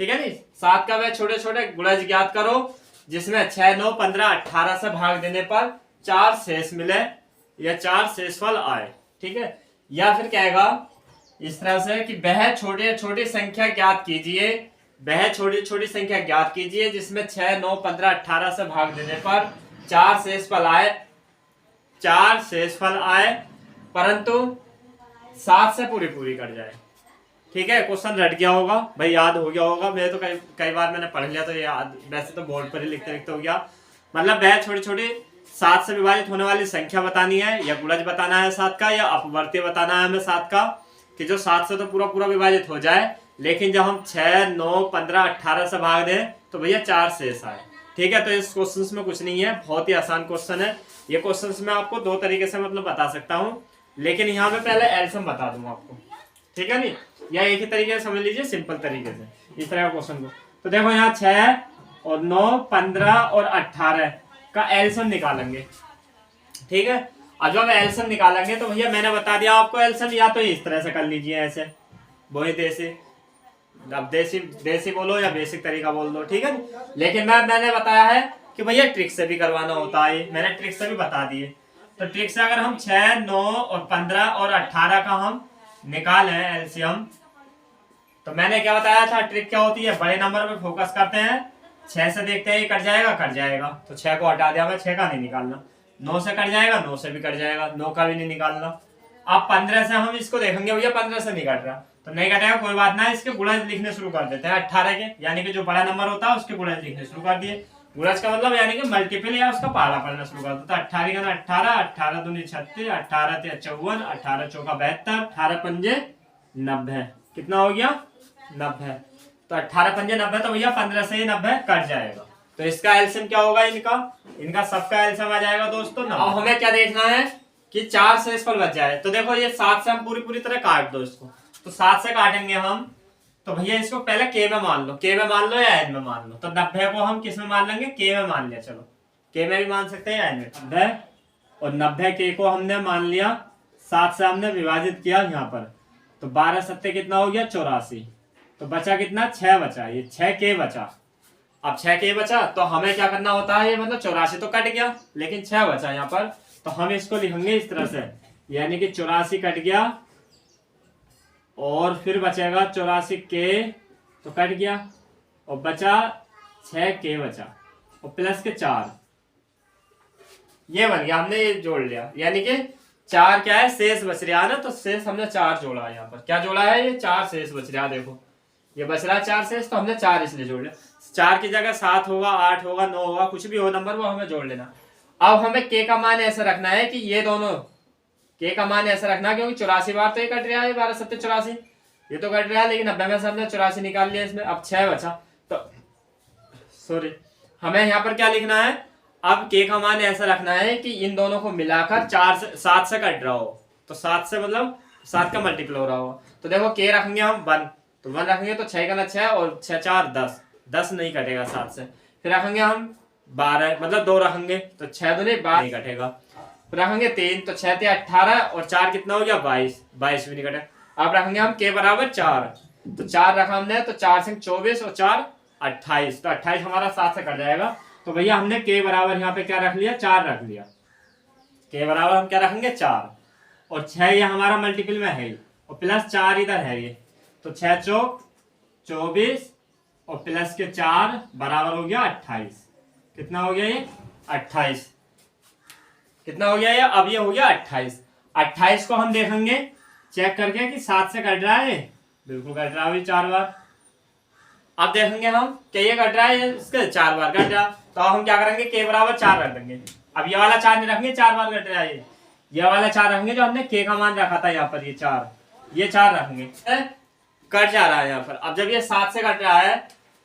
ठीक है नी। 7 का वह छोटे छोटे गुणज ज्ञात करो, जिसमें 6, 9, 15, 18 से भाग देने पर 4 शेष मिले या 4 शेषफल आए, ठीक है। या फिर कहेगा इस तरह से कि वह छोटी छोटी संख्या ज्ञात कीजिए, वह छोटी छोटी संख्या ज्ञात कीजिए जिसमें 6, 9, 15, 18 से भाग देने पर 4 शेषफल आए, परंतु 7 से पूरी कट जाए, ठीक है। क्वेश्चन रट गया होगा भाई, याद हो गया होगा, मैं तो कई बार मैंने पढ़ लिया तो याद, वैसे तो बोर्ड पर ही लिखते हो गया। मतलब वह छोटी छोटी 7 से विभाजित होने वाली संख्या बतानी है, या गुणज बताना है 7 का, या अपवर्त्य बताना है हमें 7 का, कि जो 7 से तो पूरा विभाजित हो जाए, लेकिन जब हम 6, 9, 15, 18 से भाग दें तो भैया 4 शेष आए, ठीक है। तो इस क्वेश्चन में कुछ नहीं है, बहुत ही आसान क्वेश्चन है ये। क्वेश्चन मैं आपको 2 तरीके से मतलब बता सकता हूँ, लेकिन यहाँ में पहले एल्सियम बता दूंगा आपको, ठीक है नहीं, या एक ही तरीके से समझ लीजिए, सिंपल तरीके से इस तरह का क्वेश्चन को। तो देखो यहाँ 6 और 9, 15 और 18 का एल्सियम निकालेंगे, ठीक है। और जब एल्सियम निकालेंगे तो भैया मैंने बता दिया आपको एल्सियम, या तो इस तरह से कर लीजिए ऐसे, वही देसी, अब देसी बोलो या बेसिक तरीका बोल दो, ठीक है। लेकिन मैंने बताया है कि भैया ट्रिक से भी करवाना होता है, मैंने ट्रिक से भी बता दिए। तो ट्रिक से अगर हम 6, 9 और 15 और 18 का हम निकालें एलसीएम, तो मैंने क्या बताया था, ट्रिक क्या होती है, बड़े नंबर पे फोकस करते हैं, 6 से देखते हैं कट जाएगा, तो 6 को हटा दिया, मैं 6 का नहीं निकालना, 9 से कट जाएगा, 9 से भी कट जाएगा, 9 का भी नहीं निकालना। अब 15 से हम इसको देखेंगे, भैया 15 से नहीं कट रहा, तो नहीं कटेगा कोई बात ना, इसके गुणज लिखने शुरू कर देते हैं 18 के, यानी कि जो बड़ा नंबर होता है उसके गुणज लिखने शुरू कर दिए। गुणज का मतलब यानी कि मल्टीपल या उसका पहाड़ा पढ़ना शुरू कर दो। तो 18 का 18, 18 दूनी 36, 18 ते 54, 18 चौका 72, 18 पंजे 90। कितना हो गया? 90। तो 18 पंजे 90, तो भैया 15 से ही 90 कट जाएगा। तो इसका एलसीएम क्या होगा? इनका सबका एलसीएम आ जाएगा दोस्तों। अब हमें क्या देखना है कि 4 से इस पर बच जाए। तो देखो ये 7 से हम पूरी तरह काट दो इसको। तो 7 से काटेंगे हम, तो भैया इसको पहले के में मान लो, के में मान लो या एन में मान लो। तो 90 को हम किस में मान लेंगे? के में मान लिया। चलो के में भी मान सकते हैं या एन में। 90 और 90 के को हमने मान लिया, 7 से हमने विभाजित किया यहाँ पर। तो 12 सत्ते कितना हो गया? 84। तो बचा कितना? 6 बचा। ये 6 के बचा। अब 6 के बचा तो हमें क्या करना होता है? ये मतलब 84 तो कट गया, लेकिन 6 बचा यहाँ पर। तो हम इसको लिखेंगे इस तरह से, यानी कि 84 कट गया और फिर बचेगा 84 के, तो कट गया और बचा 6 के बचा और प्लस के 4, ये बन गया। हमने ये जोड़ लिया, यानी कि 4 क्या है? शेष बच रहा है ना। तो शेष हमने 4 जोड़ा है यहाँ पर। क्या जोड़ा है? ये 4 शेष बच रहा है। देखो ये बच रहा है 4 शेष, तो हमने 4 इसलिए जोड़ लिया। 4 की जगह 7 होगा, 8 होगा, 9 होगा, कुछ भी हो नंबर, वो हमें जोड़ लेना। अब हमें के का मान ऐसा रखना है कि ये दोनों के का मान ऐसा रखना, क्योंकि 84 बार तो ये कट रहा है, 12 सत्ते 84 ये तो कट रहा है, लेकिन 90 में से हमने 84 निकाल लिया इसमें। अब 6 बचा, तो सॉरी हमें यहाँ पर क्या लिखना है? अब के का मान ऐसा रखना है कि इन दोनों को मिलाकर 7 से कट रहा हो। तो 7 से मतलब 7 का मल्टीपल हो रहा हो। तो देखो के रखेंगे हम 1, तो 1 रखेंगे तो 6 का 6 और 6 4 10, 10 नहीं कटेगा 7 से। फिर रखेंगे हम 12, मतलब 2 रखेंगे तो 6 दूनी 12 नहीं कटेगा। फिर रखेंगे 3, तो 6 ते 18 और 4 कितना हो गया? 22, 22 भी नहीं कटेगा। अब रखेंगे हम के बराबर 4, तो 4 रखा हमने, तो 4 से 24 और 4 28, तो 28 हमारा 7 से कट जाएगा। तो भैया हमने के बराबर यहाँ पे क्या रख लिया? 4 रख लिया। के बराबर हम क्या रखेंगे? 4 और 6 ये हमारा मल्टीपल में है और प्लस 4 इधर है ये, तो 6 चौक 24 और प्लस के 4 बराबर हो गया 28। कितना हो गया ये? 28। कितना हो गया ये? अब ये हो गया 28। 28 को हम देखेंगे चेक करके कि 7 से कट रहा है। बिल्कुल कट रहा है 4 बार। अब देखेंगे हम कि ये कट रहा है, इसके 4 बार कट रहा। तो हम क्या करेंगे? के बराबर 4 रख देंगे। अब ये वाला 4 नहीं रखेंगे, 4 बार कट रहा है ये वाला 4 रखेंगे जो हमने के का मान रखा था यहाँ पर। ये 4 रखेंगे, कट जा रहा है यहाँ पर। अब जब ये 7 से कट रहा है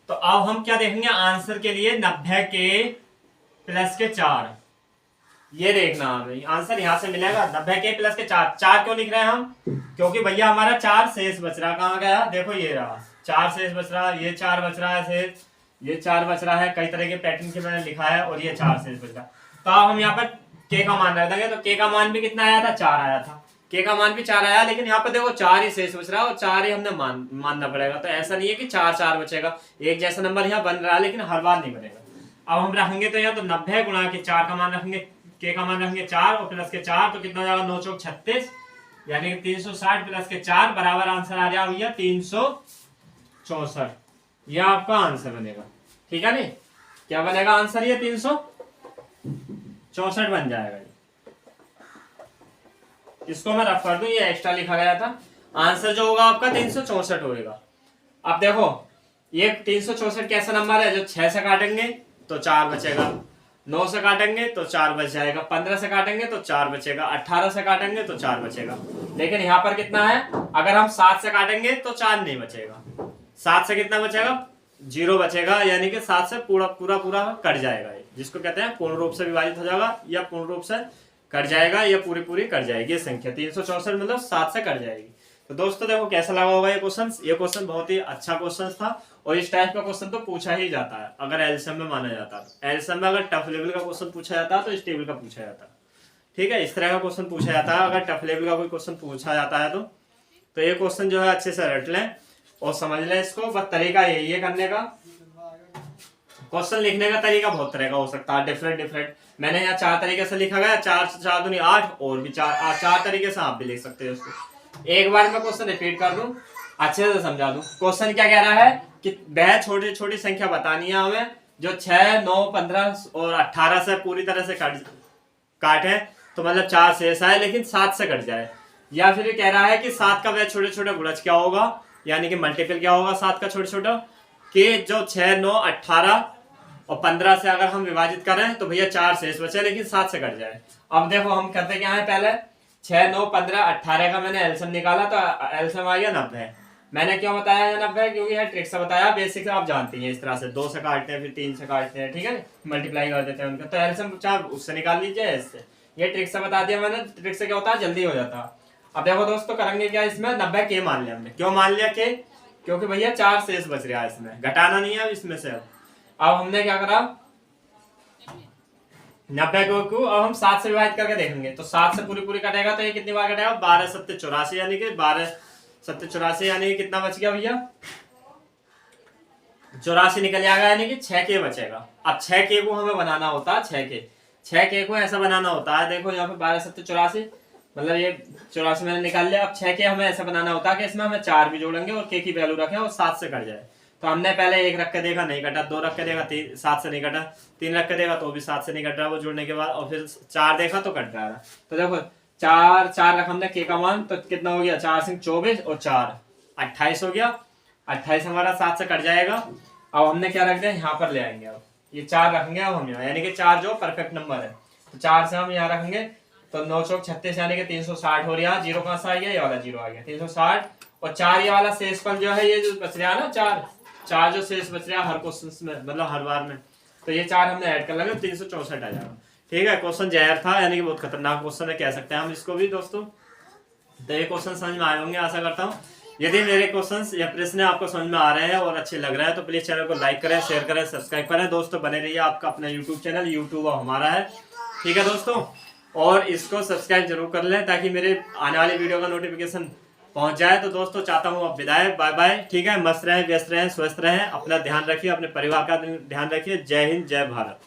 तो अब हम क्या देखेंगे? आंसर के लिए 90 के प्लस के 4, ये देखना हमें आंसर यहाँ से मिलेगा। 90 के प्लस के 4। 4 क्यों लिख रहे हैं हम? क्योंकि भैया हमारा 4 शेष बच रहा। कहाँ गया? देखो ये रहा, 4 शेष बच रहा, ये 4 बच रहा है शेष, ये 4 बच रहा है। कई तरह के पैटर्न के मैंने लिखा है और ये 4 शेष बच रहा। तो अब हम यहाँ पर के का मान रख देंगे। तो के का मान भी कितना आया था? 4 आया था। के का मान भी 4 आया, लेकिन यहाँ पर देखो 4 ही शेष बच रहा है और 4 ही हमने मानना पड़ेगा। तो ऐसा नहीं है कि 4 बचेगा। एक जैसा नंबर यहाँ बन रहा है, लेकिन हर बार नहीं बनेगा। अब हम रखेंगे तो यहाँ तो 90 गुणा के 4 का मान रखेंगे, के का मान रखेंगे 4 और प्लस के 4, तो कितना हो जाएगा? 9 चौक 36, यानी कि 360 प्लस के 4 बराबर आंसर आ जाएगा भैया 364। यह आपका आंसर बनेगा। ठीक है नहीं? क्या बनेगा आंसर? ये 364 बन जाएगा। इसको मैं रफ कर दूं, ये एक्स्ट्रा लिखा गया था। आंसर जो होगा आपका 364 होगा। अब देखो ये 364 कैसा नंबर है? जो 6 से काटेंगे तो 4 बचेगा, 9 से काटेंगे तो 4 बच जाएगा, 15 से काटेंगे तो 4 बचेगा, 18 से काटेंगे तो 4 बचेगा। लेकिन यहाँ पर कितना है? अगर हम 7 से काटेंगे तो 4 नहीं बचेगा। 7 से कितना बचेगा? 0 बचेगा, यानी कि 7 से पूरा कट जाएगा। जिसको कहते हैं पूर्ण रूप से विभाजित हो जाएगा या पूर्ण रूप से कट जाएगा या पूरी कट जाएगी। ये संख्या 364 मतलब 7 से कट जाएगी। तो दोस्तों देखो कैसा लगा होगा ये क्वेश्चन। ये क्वेश्चन बहुत ही अच्छा क्वेश्चन था और इस टाइप का क्वेश्चन तो पूछा ही जाता है अगर एलसीएम में माना जाता है। एलसीएम में अगर टफ लेवल का क्वेश्चन पूछा जाता है तो इस टेबल का पूछा जाता है। ठीक है, इस तरह का क्वेश्चन पूछा जाता है। अगर टफ लेवल का कोई क्वेश्चन पूछा जाता है तो ये क्वेश्चन जो है अच्छे से रट लें और समझ लें इसको। बस तरीका यही है करने का। क्वेश्चन लिखने का तरीका बहुत तरह का हो सकता है, डिफरेंट। मैंने यहाँ 4 तरीके से लिखा गया, 4 दूनी 8 और भी 4 तरीके से आप भी लिख सकते हो उसको। एक बार मैं क्वेश्चन रिपीट कर दूं, अच्छे से समझा दूं। क्वेश्चन क्या कह रहा है कि वह छोटी संख्या बतानी है हमें जो 6, 9, 15 और 18 से पूरी तरह से काटे, तो मतलब 4 शेष आए लेकिन 7 से कट जाए। या फिर ये कह रहा है कि 7 का वह छोटे गुणज क्या होगा, यानी कि मल्टीपल क्या होगा 7 का छोटा कि जो 6, 9, 18 और 15 से अगर हम विभाजित करें तो भैया 4 शेष बचे, लेकिन 7 से कट जाए। अब देखो हम करते क्या है, पहले 6 9 15 18 का मैंने एलसीएम निकाला तो एलसीएम आ गया 90। मैंने क्यों बताया 90, क्योंकि यह ट्रिक से बताया, बेसिक से आप जानती हैं। इस तरह से 2 से काटते हैं, फिर 3 से काटते हैं, ठीक है, मल्टीप्लाई कर देते हैं उनका, तो एलसीएम चाहे उससे निकाल लीजिए, इससे। ये ट्रिक से बता दिया मैंने। ट्रिक से क्या होता है, जल्दी हो जाता है। अब देखो दोस्तों करेंगे क्या, इसमें 90 के मान लिया हमने। क्यों मान लिया के, क्योंकि भैया 4 शेष बच रहा है, इसमें घटाना नहीं है इसमें से। अब हमने क्या करा, 90 को अब हम 7 से विभाजित करके देखेंगे, तो 7 से पूरी पूरी कटेगा तो ये कितनी बार कटेगा, 12 7 84, यानी कि 12 7 84, यानी कि कितना बच गया भैया, 84 निकल जाएगा, यानी कि 6 के बचेगा। अब 6 के को हमें बनाना होता है, 6 के को ऐसा बनाना होता है। देखो यहाँ पे 12 7 84, मतलब ये 84 मैंने निकाल लिया। अब 6 के हमें ऐसा बनाना होता है कि इसमें हमें 4 भी जोड़ेंगे और के की वैल्यू रखें और 7 से कट जाए। तो हमने पहले 1 रख के देखा, नहीं कटा, 2 रख के देखा, 7 से नहीं कटा, 3 रख के देखा तो भी 7 से नहीं कट रहा वो जोड़ने के बाद, और फिर 4 देखा तो कट रहा है। तो देखो 4 रख हमने के का मान, तो कितना हो गया, 4 से 24 और 4 28 हो गया। 28 हमारा 7 से कट जाएगा। अब हमने क्या रख दिया, यहाँ पर ले आएंगे। अब ये 4 रखेंगे अब हम यहाँ, यानी कि 4 जो परफेक्ट नंबर है, तो 4 से हम यहाँ रखेंगे तो 9 चौक 36, यानी कि 360 हो रहा है। जीरो कहाँ से आ गया, ये वाला जीरो आ गया, 360। और 4 ये वाला शेषफल जो है, ये जो बच रहा है ना, 4 जो शेष बच रहा है हर क्वेश्चन में, मतलब हर बार में, तो ये 4 हमने ऐड कर लेंगे, 364 आ जाएगा। ठीक है, क्वेश्चन जहर था, यानी कि बहुत खतरनाक क्वेश्चन है, कह सकते हैं हम इसको भी दोस्तों। तो ये क्वेश्चन समझ में आए होंगे, आशा करता हूँ। यदि मेरे क्वेश्चंस या प्रश्न आपको समझ में आ रहे हैं और अच्छे लग रहे हैं तो प्लीज चैनल को लाइक करें, शेयर करें, सब्सक्राइब करें। दोस्तों बने रहिए, आपका अपना यूट्यूब चैनल, यूट्यूब हमारा है, ठीक है दोस्तों। और इसको सब्सक्राइब जरूर कर लें ताकि मेरे आने वाली वीडियो का नोटिफिकेशन पहुंच जाए। तो दोस्तों चाहता हूँ अब विदाई, बाय बाय, ठीक है। मस्त रहें, व्यस्त रहें, स्वस्थ रहें, अपना ध्यान रखिए, अपने परिवार का ध्यान रखिए। जय हिंद, जय भारत।